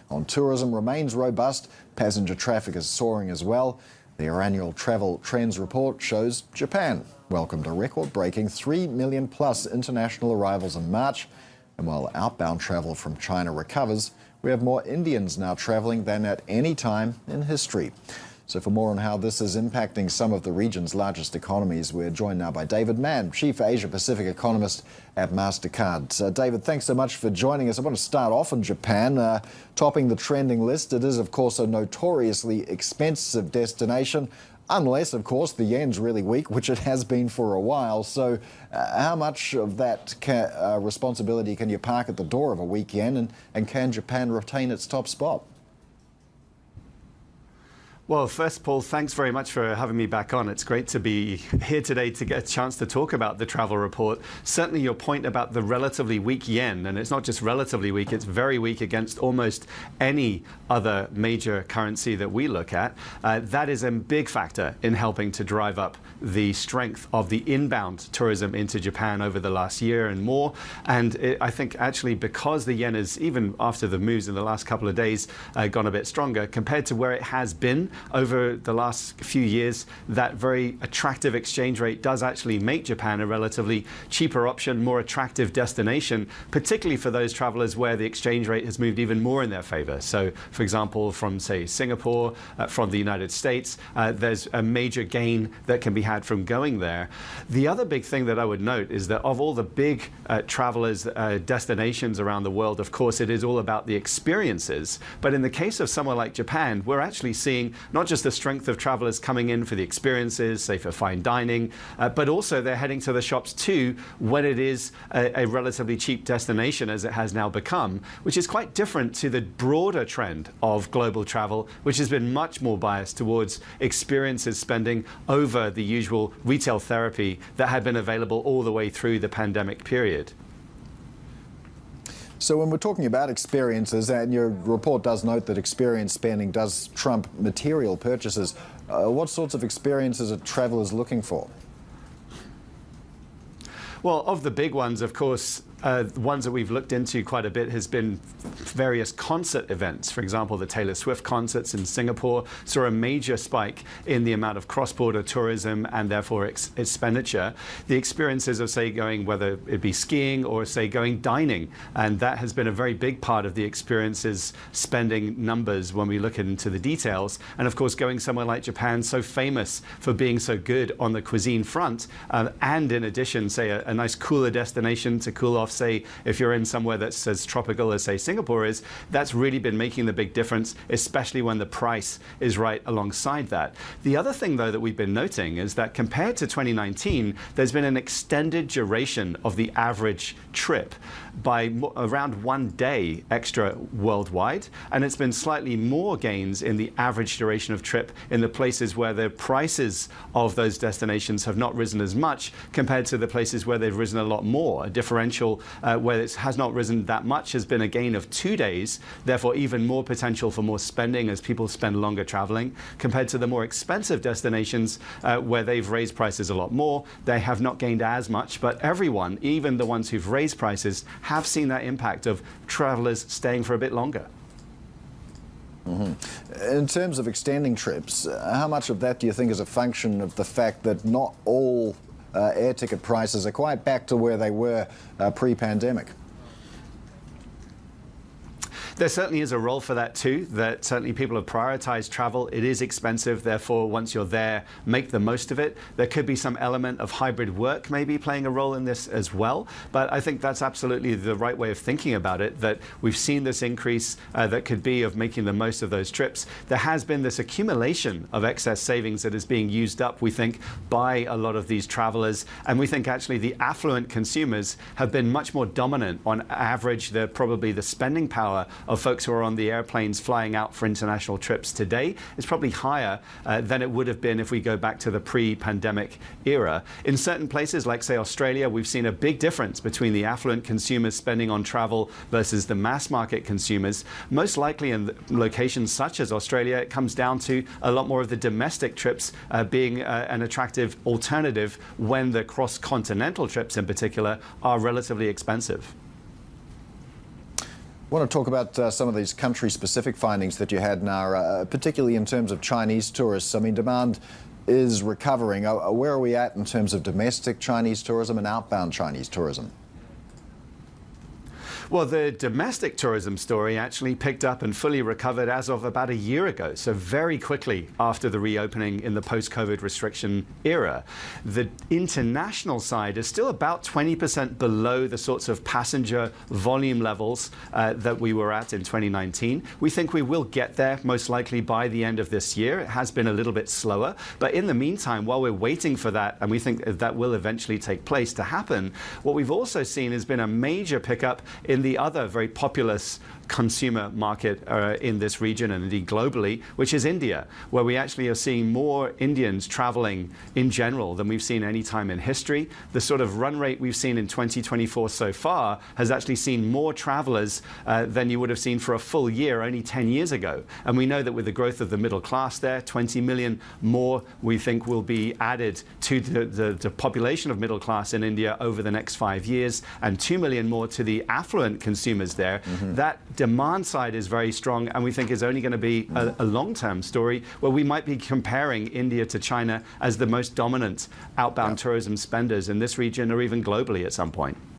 on tourism remains robust. Passenger traffic is soaring as well. Their annual travel trends report shows Japan welcomed a record-breaking 3 million plus international arrivals in March. And while outbound travel from China recovers, we have more Indians now traveling than at any time in history. So for more on how this is impacting some of the region's largest economies, we're joined now by David Mann, Chief Asia-Pacific Economist at Mastercard. David, thanks so much for joining us. I want to start off in Japan, topping the trending list. It is, of course, a notoriously expensive destination, unless, of course, the yen's really weak, which it has been for a while. So how much of that responsibility can you park at the door of a weak yen, and can Japan retain its top spot? Well, first, Paul, thanks very much for having me back on. It's great to be here today to get a chance to talk about the travel report. Certainly your point about the relatively weak yen, and it's not just relatively weak, it's very weak against almost any other major currency that we look at. That is a big factor in helping to drive up the strength of the inbound tourism into Japan over the last year and more. And I think actually because the yen is, even after the moves in the last couple of days, gone a bit stronger compared to where it has been over the last few years, that very attractive exchange rate does actually make Japan a relatively cheaper option, more attractive destination, particularly for those travelers where the exchange rate has moved even more in their favor. So, for example, from, say, Singapore, from the United States, there's a major gain that can be had from going there. The other big thing that I would note is that of all the big travelers' destinations around the world, of course, it is all about the experiences. But in the case of somewhere like Japan, we're actually seeing not just the strength of travelers coming in for the experiences, say for fine dining, but also they're heading to the shops too when it is a relatively cheap destination, as it has now become, which is quite different to the broader trend of global travel, which has been much more biased towards experiences spending over the usual retail therapy that had been available all the way through the pandemic period. So when we're talking about experiences, and your report does note that experience spending does trump material purchases, what sorts of experiences are travelers looking for? Well, of the big ones, of course, ones that we've looked into quite a bit has been various concert events. For example, the Taylor Swift concerts in Singapore saw a major spike in the amount of cross-border tourism and therefore expenditure. The experiences of, say, going, whether it be skiing or, say, going dining, and that has been a very big part of the experiences spending numbers when we look into the details. And of course, going somewhere like Japan, so famous for being so good on the cuisine front, and in addition, say, a nice cooler destination to cool off. Say, if you're in somewhere that's as tropical as, say, Singapore is, that's really been making the big difference, especially when the price is right alongside that. The other thing, though, that we've been noting is that compared to 2019, there's been an extended duration of the average trip by around 1 day extra worldwide, and it's been slightly more gains in the average duration of trip in the places where the prices of those destinations have not risen as much compared to the places where they've risen a lot more. A differential where it has not risen that much has been a gain of 2 days, therefore even more potential for more spending as people spend longer traveling, compared to the more expensive destinations where they've raised prices a lot more. They have not gained as much, but everyone, even the ones who've raised prices, have seen that impact of travelers staying for a bit longer. In terms of extending trips, how much of that do you think is a function of the fact that not all air ticket prices are quite back to where they were pre-pandemic? There certainly is a role for that too, that certainly people have prioritized travel. It is expensive, therefore once you're there, make the most of it. There could be some element of hybrid work maybe playing a role in this as well, but I think that's absolutely the right way of thinking about it, that we've seen this increase that could be of making the most of those trips. There has been this accumulation of excess savings that is being used up, we think, by a lot of these travelers, and we think actually the affluent consumers have been much more dominant on average. Probably the spending power of folks who are on the airplanes flying out for international trips today is probably higher than it would have been if we go back to the pre-pandemic era. In certain places, like say Australia, we've seen a big difference between the affluent consumers spending on travel versus the mass market consumers. Most likely in locations such as Australia, it comes down to a lot more of the domestic trips being an attractive alternative when the cross-continental trips in particular are relatively expensive. I want to talk about some of these country-specific findings that you had, Nara, particularly in terms of Chinese tourists. I mean, demand is recovering. Where are we at in terms of domestic Chinese tourism and outbound Chinese tourism? Well, the domestic tourism story actually picked up and fully recovered as of about a year ago, so very quickly after the reopening in the post-COVID restriction era. The international side is still about 20% below the sorts of passenger volume levels that we were at in 2019. We think we will get there most likely by the end of this year. It has been a little bit slower, but in the meantime, while we're waiting for that, and we think that will eventually take place to happen, what we've also seen has been a major pickup in the other very populous consumer market in this region and indeed globally, which is India, where we actually are seeing more Indians traveling in general than we've seen any time in history. The sort of run rate we've seen in 2024 so far has actually seen more travelers than you would have seen for a full year only 10 years ago. And we know that with the growth of the middle class there, 20 million more we think will be added to the population of middle class in India over the next 5 years, and 2 million more to the affluent consumers there. That demand side is very strong, and we think is only going to be a long-term story where we might be comparing India to China as the most dominant outbound tourism spenders in this region or even globally at some point.